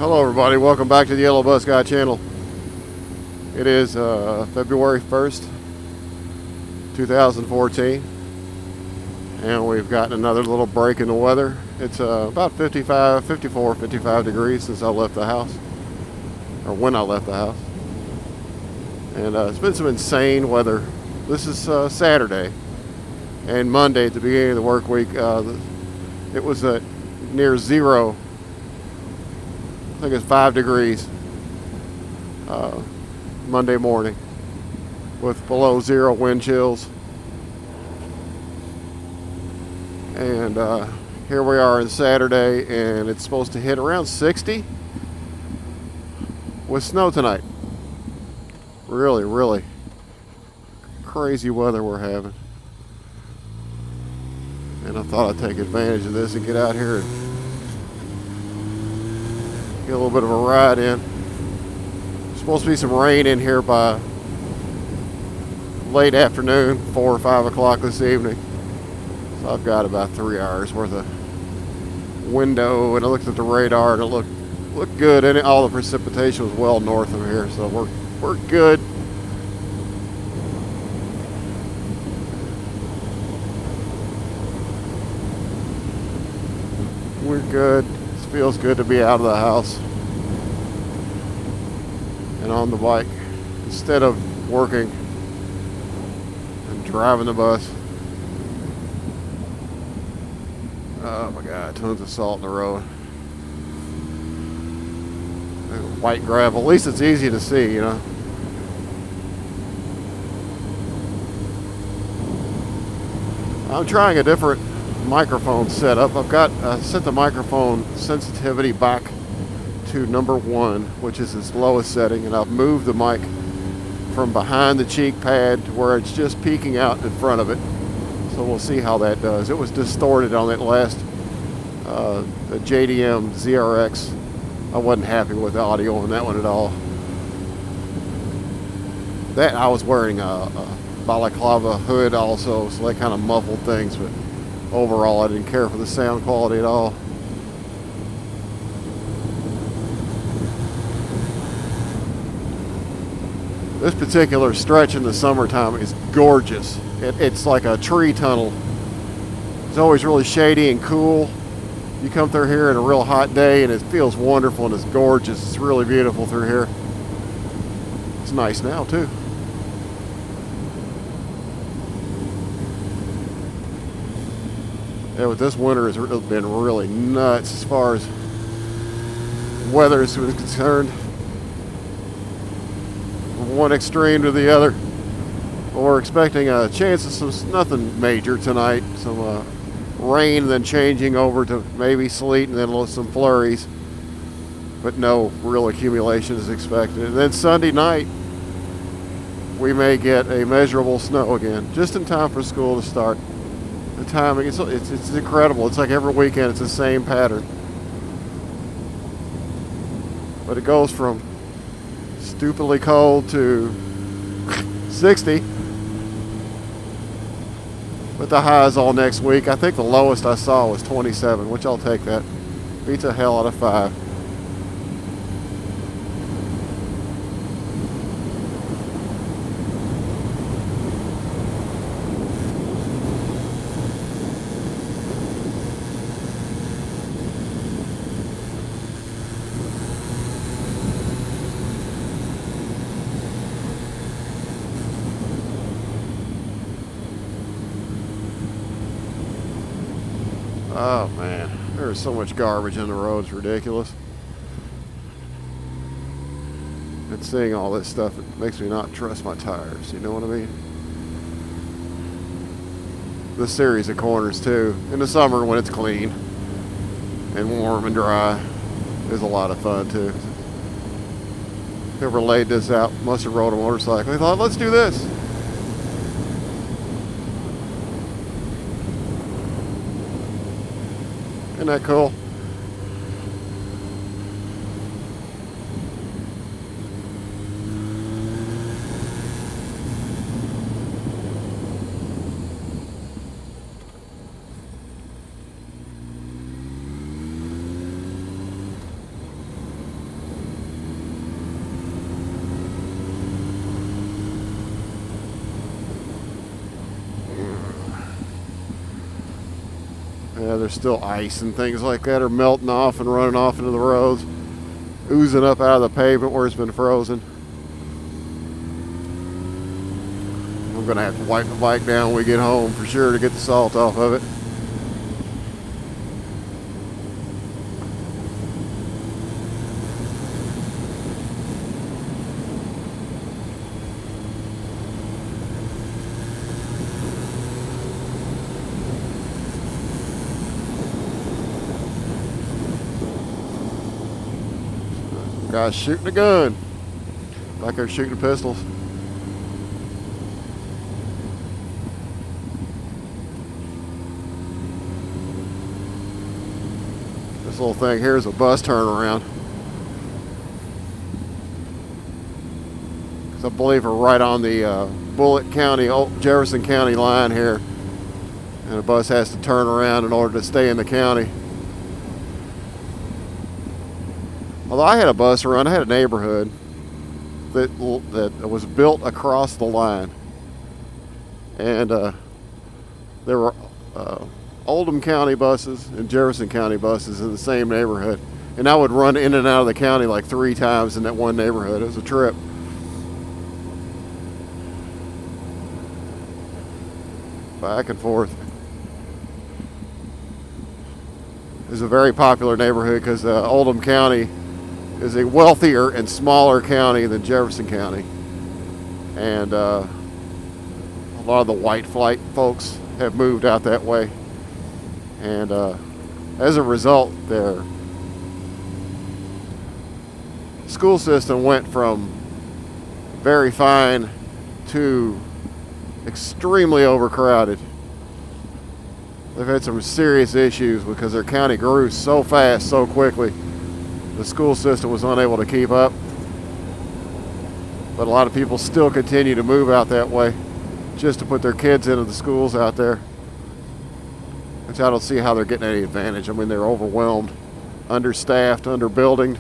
Hello everybody, welcome back to the Yellow Bus Guy channel. It is February 1st, 2014, and we've gotten another little break in the weather. It's about 54, 55 degrees since I left the house, or when I left the house. And it's been some insane weather. This is Saturday, and Monday at the beginning of the work week, it was at near zero. I think it's 5 degrees Monday morning with below zero wind chills. And here we are on Saturday, and it's supposed to hit around 60 with snow tonight. Really, really crazy weather we're having. And I thought I'd take advantage of this and get out here and get a little bit of a ride in. There's supposed to be some rain in here by late afternoon, 4 or 5 o'clock this evening. So I've got about 3 hours worth of window, and I looked at the radar and it looked good, and all the precipitation was well north of here, so we're good. We're good. It feels good to be out of the house and on the bike instead of working and driving the bus. Oh my God, tons of salt in the road. White gravel, at least it's easy to see, you know. I'm trying a different microphone setup. I've set the microphone sensitivity back to number 1, which is its lowest setting, and I've moved the mic from behind the cheek pad to where it's just peeking out in front of it. So we'll see how that does. It was distorted on that last the JDM ZRX. I wasn't happy with the audio on that one at all. That I was wearing a balaclava hood also, so that kind of muffled things, but overall I didn't care for the sound quality at all. This particular stretch in the summertime is gorgeous. It's like a tree tunnel. It's always really shady and cool. You come through here in a real hot day and it feels wonderful and it's gorgeous. It's really beautiful through here. It's nice now too. Yeah, but this winter has been really nuts as far as weather is concerned. From one extreme to the other. We're expecting a chance of some nothing major tonight. Some rain, then changing over to maybe sleet, and then some flurries. But no real accumulation is expected. And then Sunday night, we may get a measurable snow again, just in time for school to start. The timing, it's incredible. It's like every weekend it's the same pattern. But it goes from stupidly cold to 60. But the highs all next week. I think the lowest I saw was 27, which I'll take that. Beats a hell out of 5. Oh man, there's so much garbage in the road, it's ridiculous. And seeing all this stuff, it makes me not trust my tires, you know what I mean? This series of corners too, in the summer when it's clean and warm and dry, is a lot of fun too. Whoever laid this out must have rode a motorcycle. They thought, let's do this. Isn't that cool? Yeah, there's still ice and things like that are melting off and running off into the roads, oozing up out of the pavement where it's been frozen. I'm gonna have to wipe the bike down when we get home for sure to get the salt off of it. Guy's shooting a gun, like they're shooting pistols. This little thing here is a bus turnaround. Because I believe we're right on the Bullitt County, Jefferson County line here. And a bus has to turn around in order to stay in the county. Although I had a bus run, I had a neighborhood that was built across the line. And there were Oldham County buses and Jefferson County buses in the same neighborhood. And I would run in and out of the county like 3 times in that one neighborhood. It was a trip. Back and forth. It was a very popular neighborhood because Oldham County is a wealthier and smaller county than Jefferson County. And a lot of the white flight folks have moved out that way. And as a result, their school system went from very fine to extremely overcrowded. They've had some serious issues because their county grew so fast, so quickly. The school system was unable to keep up. But a lot of people still continue to move out that way just to put their kids into the schools out there. Which I don't see how they're getting any advantage. I mean, they're overwhelmed, understaffed, underbuilding.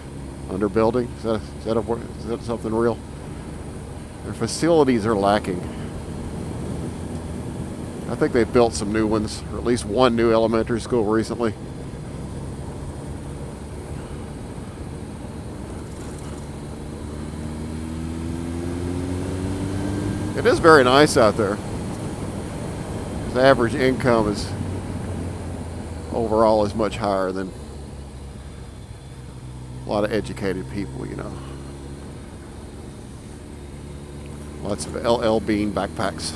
Is that something real? Their facilities are lacking. I think they've built some new ones, or at least one new elementary school recently. It is very nice out there. The average income is overall is much higher than a lot of educated people, you know. Lots of LL Bean backpacks.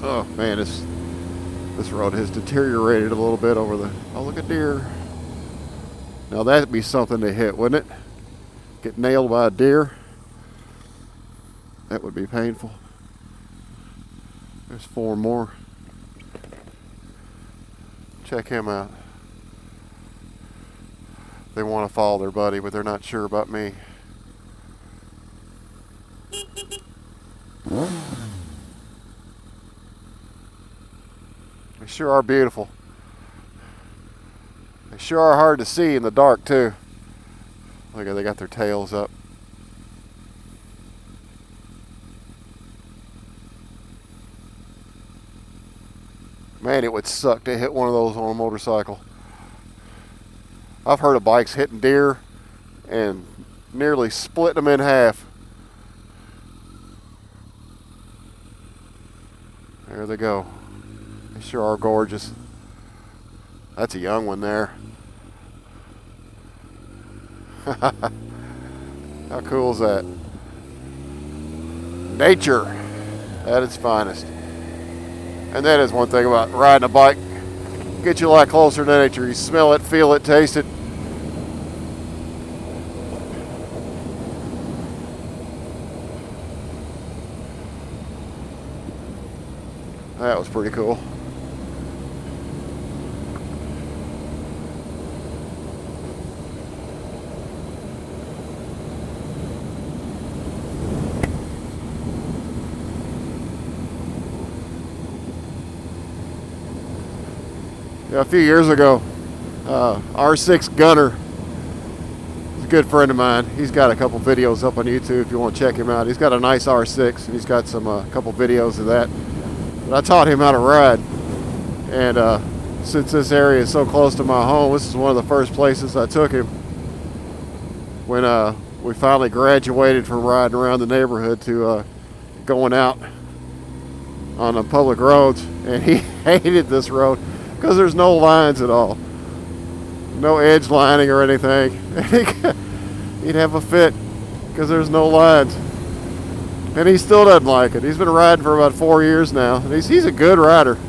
Oh man, this road has deteriorated a little bit over the, oh look at deer. Now that'd be something to hit, wouldn't it? Get nailed by a deer. That would be painful. There's 4 more. Check him out. They want to follow their buddy, but they're not sure about me. They sure are beautiful. They sure are hard to see in the dark too. Look at, they got their tails up. Man, it would suck to hit one of those on a motorcycle. I've heard of bikes hitting deer and nearly splitting them in half. There they go. They sure are gorgeous. That's a young one there. How cool is that? Nature at its finest. And that is one thing about riding a bike. Get you a lot closer to nature. You smell it, feel it, taste it. That was pretty cool. Yeah, a few years ago, R6 Gunner is a good friend of mine. He's got a couple videos up on YouTube if you want to check him out. He's got a nice R6 and he's got some couple videos of that. But I taught him how to ride, and since this area is so close to my home, this is one of the first places I took him when we finally graduated from riding around the neighborhood to going out on the public roads. And he hated this road because there's no lines at all, no edge lining or anything. He'd have a fit because there's no lines, and he still doesn't like it. He's been riding for about 4 years now, and he's a good rider.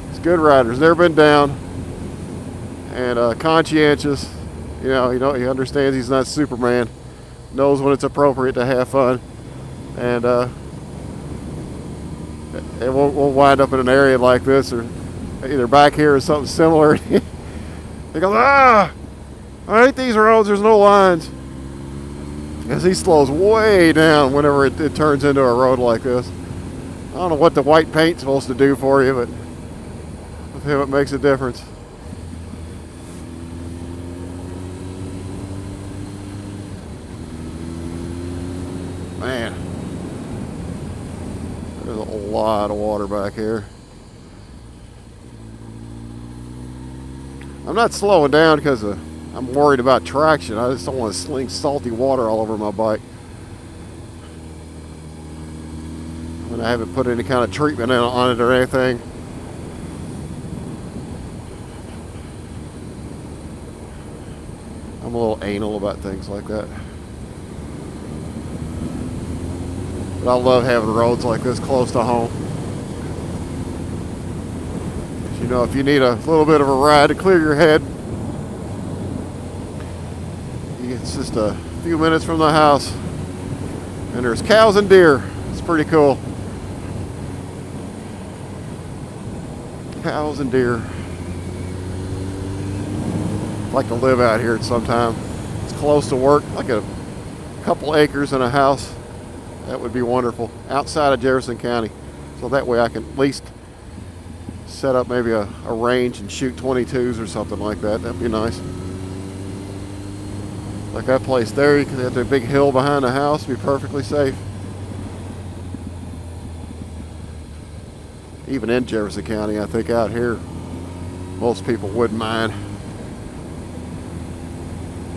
He's a good rider. He's never been down, and conscientious. You know, he understands he's not Superman. Knows when it's appropriate to have fun, and it won't wind up in an area like this, or either back here or something similar. He goes, I hate these roads, there's no lines. Because he slows way down whenever it turns into a road like this. I don't know what the white paint's supposed to do for you, but with him it makes a difference. Man, there's a lot of water back here. I'm not slowing down because I'm worried about traction. I just don't want to sling salty water all over my bike. When I haven't put any kind of treatment on it or anything. I'm a little anal about things like that. But I love having roads like this close to home. You know, if you need a little bit of a ride to clear your head, it's just a few minutes from the house, and there's cows and deer. It's pretty cool. Cows and deer. I'd like to live out here at some time. It's close to work, like a couple acres and a house. That would be wonderful, outside of Jefferson County, so that way I can at least set up maybe a range and shoot 22s or something like that. That'd be nice. Like that place there, you can have the big hill behind the house, be perfectly safe. Even in Jefferson County, I think out here, most people wouldn't mind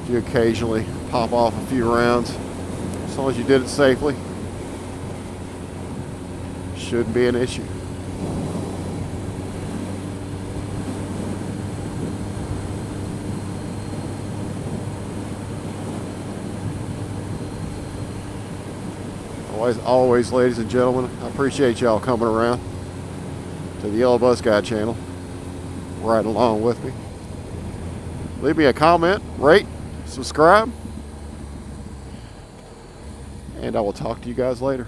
if you occasionally pop off a few rounds, as long as you did it safely. Shouldn't be an issue. Always, ladies and gentlemen, I appreciate y'all coming around to the Yellowbusguy channel, riding along with me. Leave me a comment, rate, subscribe, and I will talk to you guys later.